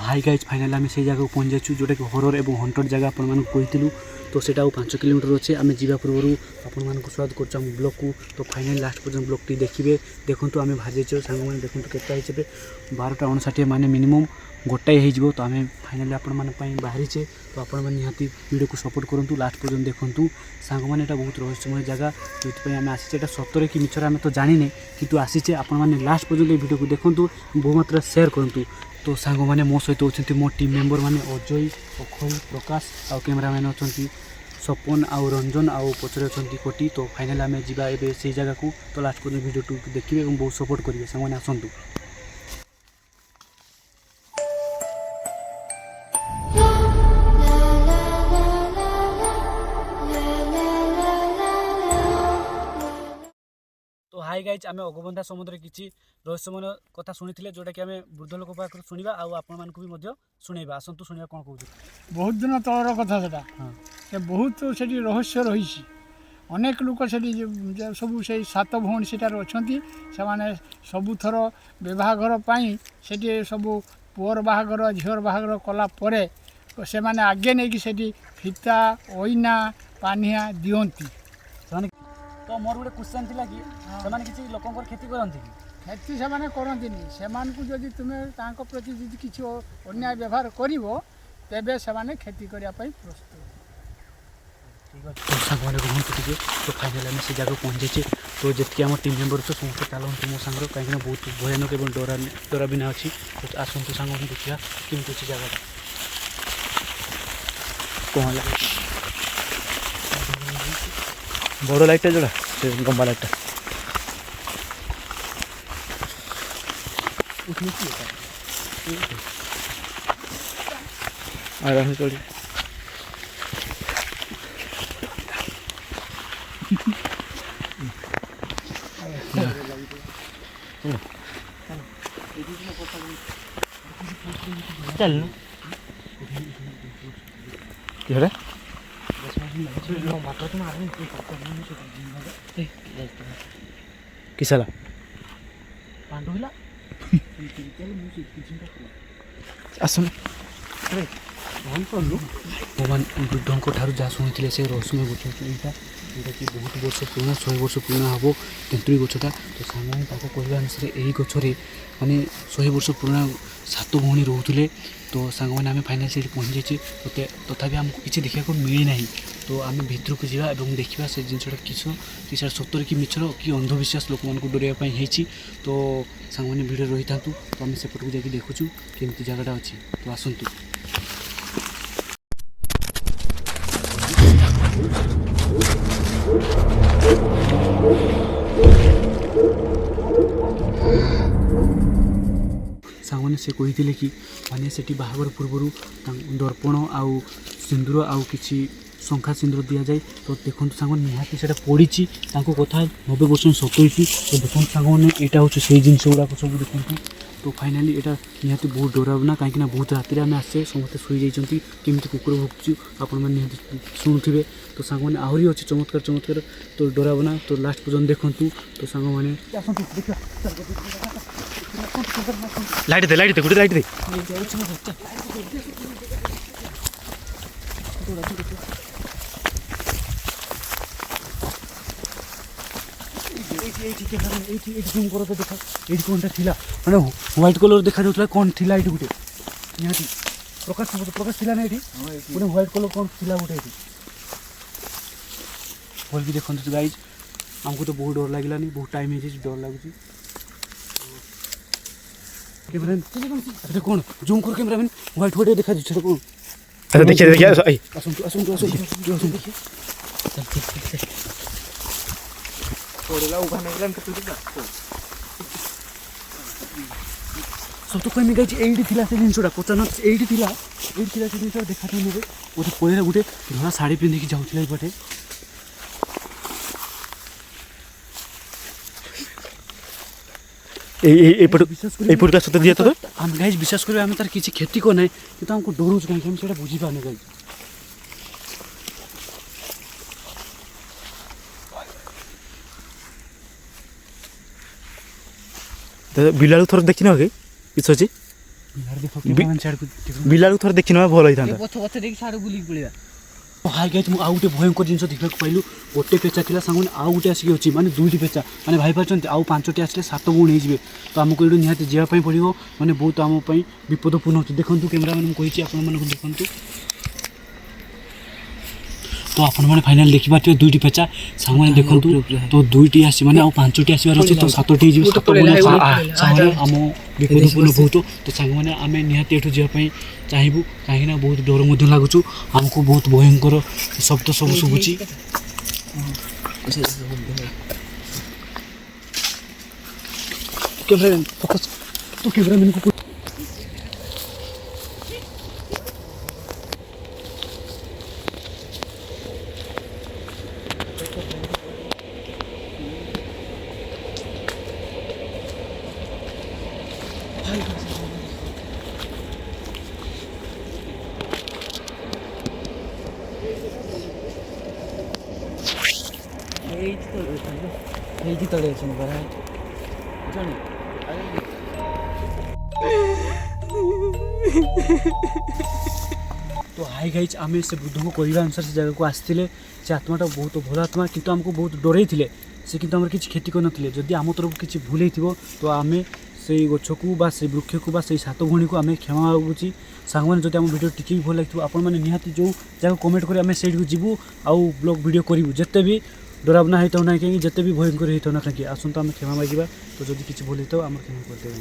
Hi guys finally आम से जगह पहुँच जाइए जोटा कि हरर और हंटर जगह आपण कही तो सेटा 5 किलोमीटर अच्छे आम जा पूर्व आपण स्वागत कर ब्लॉग को। तो फाइनाली लास्ट पर्यटन ब्लॉग टी देखिए देखूँ आम बाहर जाइए सांग मैंने देखूँ के 12टा 59 माने मिनिमम गोटाए हो तो आम फाइनाली आपण बाहरीचे तो आपण निहाती वीडियो को सपोर्ट करूँ लास्ट पर्यटन देखूँ सांग मैंने बहुत रहस्यमय जगह जो आम आसीचे सतरे कि मिछर आम तो जाने कितु आसीचे आपण लास्ट पर्यटन वीडियो को देखूँ बहुत मात्रा शेयर करूँ। तो सांग मैंने मो सहित होती मो टीम मेंबर मैंने अजय अक्षय प्रकाश आउ कैमेरामैन अच्छा सपन आउ रंजन आउ पचर अच्छा कोटी। तो फाइनाली आम जा से जगह को तो लास्ट पर्यटन वीडियो देखिए और बहुत सपोर्ट करेंगे सांग मैंने आसतु। तो हाई गाइज आम अगबंधा समुद्र किसी रहस्यमय कथा शुणी जोटा कि आम वृद्ध लोक पाख शुणा आपण भी शुणा आसतु शुणा कौन कह बहुत दिन तलर कथा से बहुत से रहस्य रही अनेक लोक से सब से 7 भौणी सेठार अच्छा से सबुथर विवाहर से सब पुअर बाहागर झीर बाहागर कलापर से आगे नहीं कि फिता ओइना पानिया दिंती। तो मोर गोटे क्वेश्चन थिला कि सेमाने किसी लोकंकर खेती करंती खेती से करती से जदि तुम्हें प्रति किसी अन्याय व्यवहार करिवो तेबे से खेती करने प्रस्तुत। ठीक है तो सांग मैंने रुहतु टे तो फाइनाल आम से जगह पहुँच जाइए तो जी आम टीम मेम्बर अच्छे समस्त चलते मो सांग कहीं बहुत भयानक और डरा बिना अच्छी तो आसतु सांग देखा केमती अच्छी जगह कौन बड़ लाइटा जोड़ा से गंबा लाइटा आराम से चढ़ी चल क्या किसला पांडुला आसन भगवान बुद्धों ठार जहाँ शुणी से रहस्यमय गछ यहाँ कि बहुत वर्ष पुराना 100 वर्ष पुराना हम तेंतुड़ी गछटा। तो सामने कहवा अनुसार यही गछरे माने 100 वर्ष पुराना 7 भौणी रोते तो सांग मैंने आम फाइनाल से पहुँच जाइए तथापि आमको किसी देखा मिली ना तो आम भितर को जावा और देखा से जिनसा कि सतर कि मिछर कि अंधविश्वास लोक मानक डरवाई तो सांग मैंने भिड़ रही था तो आम सेपट को जाकि देखुचु केमती जगहटा अच्छी तो आसतु। सांगने से कही कि माने से बाहागर पूर्वर दर्पण आउ सिंदूर आउ कि शंखा सिंदूर दि जाए तो देखो सांग निहाती से पड़ी कथा 90% सतुरी तो देखो सांग मैंने यहाँ हूँ से जिन गुड़ाक सब देखो तो फाइनाली यहाँ निहाती बहुत डरावना कहीं बहुत राति आम आसे समस्त शुई जाती केमी कुकुर भुकुचु आपण मैंने शुणुवे तो सांग मैंने आहरी अच्छे चमत्कार चमत्कार तो डरावना तो लास्ट पर्यटन देखूँ तो सांग मैंने लाइट दे गुटे लाइट दे जूम कर तो देखा ये कौन था मैंने व्हाइट कलर देखा जाता कौन थी ये गोटे निहाती प्रकाश प्रकाश थी ना ये गोटे व्हाइट कलर कौन थी गोटे भल कि देखते गाइज आमको तो बहुत डर लगलानी बहुत टाइम हो डर लगुच कैमरा कौन जूम कर कैमरामैन व्हाइट व्हाइट देखा दीजिए कौन अच्छा देखिए आसतु आसतु आसतु सब तो कहीं गई ये से जिनसा पचाना ये से जिन देखा ने वो पहले गोटे धड़ा शाढ़ी पिंधिकी जाऊला ये पटे सत दिए तो आम गाइज विश्वास करें आम तार किसी क्षति को ना कि आमको डरुच कहीं बुझी पाने गाइज बिलाड़ू थोड़ा देखी ना कि अच्छी ବିଲାର ଦେଖ କେମିତି ଛାଡକୁ ବିଲାକୁ ଥରେ ଦେଖିନେବା ଭଲ ହେଇଥାନ୍ତା। ପଛ ପଛ ଦେଇକି ଛାଡୁ ବୁଲିକି ପଳେଇବା। ହାଇ ଗାଇଜ୍ ମୁଁ ଆଉ ଗୋଟେ ଭୟଙ୍କର ଜିନିଷ ଦେଖିବାକୁ ପାଇଲୁ। ଗୋଟେ ପେଚା ଥିଲା ସାଙ୍ଗମାନେ ଆଉ ଗୋଟେ ଆସିକି ଅଛି ମାନେ 2ଟି ପେଚା ମାନେ ଭାଇ ପାରୁଛନ୍ତି ଆଉ 5ଟି ଆସିଲେ 7 ଗୁଣ ହେଇଯିବେ। ତ ଆମକୁ ଏଇଠୁ ନିହାତି ଯିବା ପାଇଁ ପଡ଼ିବ ମାନେ ବହୁତ ଆମ ପାଇଁ ବିପଦପୂର୍ଣ୍ଣ ହେଉଛି। ଦେଖନ୍ତୁ କ୍ୟାମେରାମ୍ୟାନ୍ ମୁଁ କହିଛି ଆପଣମାନଙ୍କୁ ଦେଖନ୍ତୁ। ତ ଆପଣମାନେ ଫାଇନାଲ୍ ଦେଖିପାରୁଥିବେ 2ଟି ପେଚା ସାଙ୍ଗମାନେ ଦେଖନ୍ତୁ। ତ 2ଟି ଆସି ମାନେ ଆଉ 5ଟି ଆସିବାର ଅଛି ତ 7ଟି ହେଇଯିବ। 7 ଗୁଣ ସାଙ୍ଗମାନେ ଆମ ବିପଦପୂର୍ଣ୍ଣ ବହୁତ। ତ ସାଙ୍ଗମାନେ ଆମେ ନିହାତି ଏଠୁ ଯିବା ପାଇଁ ଚାହିଁବୁ କାହିଁକିନା ବହୁତ ଡର ମଧ୍ୟ ଲାଗୁଛୁ। ଆମକୁ ବହୁତ ଭୟଙ୍କର ଶବ୍ଦ ସବୁ ଶୁଭୁଛି। କ୍ୟାମେରାମ୍ୟାନ୍କୁ ହେଇକି ତଳେ ଅଛନ୍ତି ପରା ଜଣେ ତ ହାଇ ଗାଇଜ୍ ଆମେ ସେ ବୃଦ୍ଧଙ୍କ କହିବା ଅନୁସାରେ ସେ ଜାଗାକୁ ଆସିଥିଲେ। ସେ ଆତ୍ମାଟା ବହୁତ ଭଲ ଆତ୍ମା କିନ୍ତୁ ଆମକୁ ବହୁତ ଡରେଇଥିଲେ। ସେ କିନ୍ତୁ ଆମର କିଛି କ୍ଷତି କରିନଥିଲେ। ଯଦି ଆମ ତରଫରୁ କିଛି ଭୁଲ ହେଇଥିବ ତ ଆମେ ସେଇ ଗଛକୁ ବା ସେଇ ବୃକ୍ଷକୁ ବା ସେଇ 7 ଭଉଣୀକୁ ଆମେ କ୍ଷମା ମାଗୁଛି। ସାଙ୍ଗମାନେ ଯଦି ଆମ ଭିଡ଼ିଓ ଟିକେ ବି ଭଲ ଲାଗିଥିବ ଆପଣମାନେ ନିହାତି ଯେଉଁ ଜାଗାକୁ କମେଣ୍ଟ କରି ଆମେ ସେଇଠିକୁ ଯିବୁ ଆଉ ବ୍ଲଗ୍ ଭିଡ଼ିଓ କରିବୁ। ଯେତେ ବି ଡରାବନା ହେଇଥାଉ ନା କାହିଁକି ଯେତେ ବି ଭୟଙ୍କର ହେଇଥାଉ ନା କାହିଁକି ଆସନ୍ତୁ ଆମେ କ୍ଷମା ମାଗିବା। ତ ଯଦି କିଛି ଭୁଲ ହେଇଥାଉ ଆମର କ୍ଷମା କରିଦେବେ।